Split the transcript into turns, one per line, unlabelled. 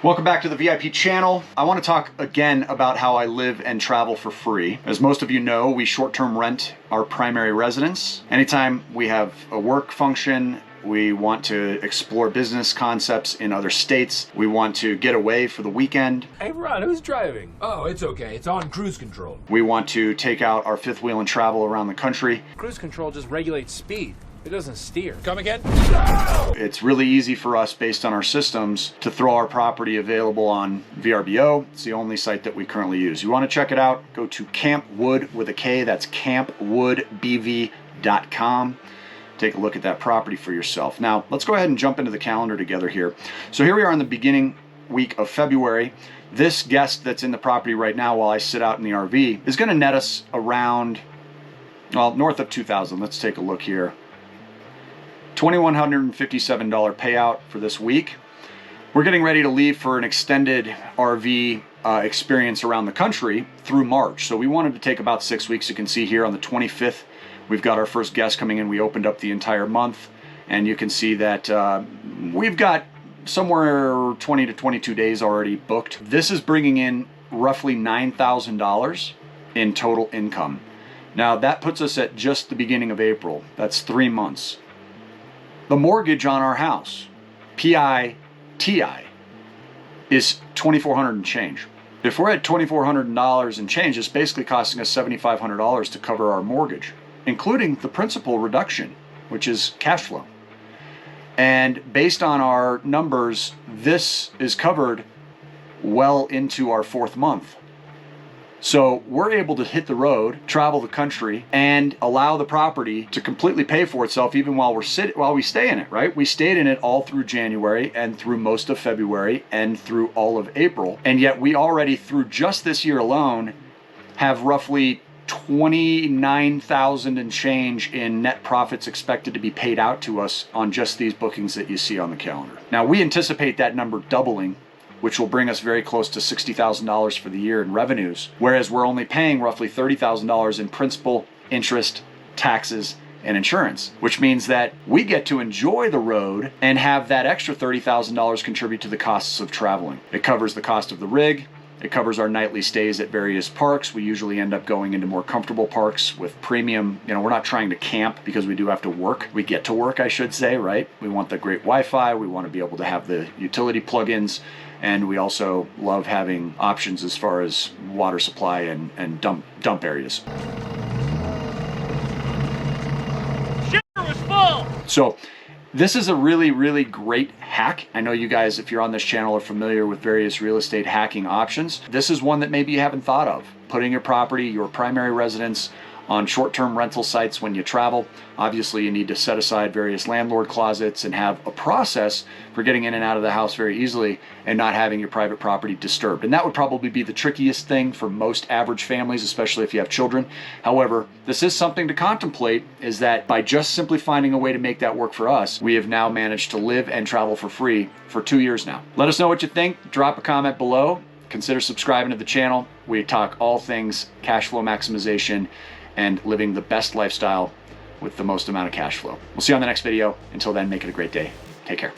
Welcome back to the VIP channel. I want to talk again about how I live and travel for free. As most of you know, we short-term rent our primary residence. Anytime we have a work function, we want to explore business concepts in other states, we want to get away for the weekend.
Hey Ron, who's driving? Oh, it's okay. It's on cruise control.
We want to take out our fifth wheel and travel around the country.
Cruise control just regulates speed. It doesn't steer.
Come again?
No!
It's really easy for us, based on our systems, to throw our property available on VRBO. It's the only site that we currently use. You want to check it out, go to Camp Wood with a K. That's campwoodbv.com. Take a look at that property for yourself. Now, let's go ahead and jump into the calendar together here. So here we are in the beginning week of February. This guest that's in the property right now while I sit out in the RV is going to net us around, well, north of $2,000. Let's take a look here. $2,157 payout for this week. We're getting ready to leave for an extended RV experience around the country through March. So we wanted to take about 6 weeks. You can see here on the 25th, we've got our first guest coming in. We opened up the entire month, and you can see that we've got somewhere 20 to 22 days already booked. This is bringing in roughly $9,000 in total income. Now that puts us at just the beginning of April. That's 3 months. The mortgage on our house, PITI, is $2,400 and change. If we're at $2,400 and change, it's basically costing us $7,500 to cover our mortgage, including the principal reduction, which is cash flow. And based on our numbers, this is covered well into our 4th month. So we're able to hit the road, travel the country, and allow the property to completely pay for itself even while we stay in it, right? We stayed in it all through January and through most of February and through all of April. And yet we already, through just this year alone, have roughly $29,000 and change in net profits expected to be paid out to us on just these bookings that you see on the calendar. Now we anticipate that number doubling, which will bring us very close to $60,000 for the year in revenues, whereas we're only paying roughly $30,000 in principal, interest, taxes, and insurance, which means that we get to enjoy the road and have that extra $30,000 contribute to the costs of traveling. It covers the cost of the rig. It covers our nightly stays at various parks. We usually end up going into more comfortable parks with premium. You know, we're not trying to camp because we do have to work. We get to work, I should say, right? We want the great Wi-Fi. We want to be able to have the utility plugins. And we also love having options as far as water supply and dump areas.
Shit was full!
So this is a really, really great hack. I know you guys, if you're on this channel, are familiar with various real estate hacking options. This is one that maybe you haven't thought of. Putting your property, your primary residence, on short-term rental sites when you travel. Obviously, you need to set aside various landlord closets and have a process for getting in and out of the house very easily and not having your private property disturbed. And that would probably be the trickiest thing for most average families, especially if you have children. However, this is something to contemplate, is that by just simply finding a way to make that work for us, we have now managed to live and travel for free for 2 years now. Let us know what you think. Drop a comment below. Consider subscribing to the channel. We talk all things cash flow maximization and living the best lifestyle with the most amount of cash flow. We'll see you on the next video. Until then, make it a great day. Take care.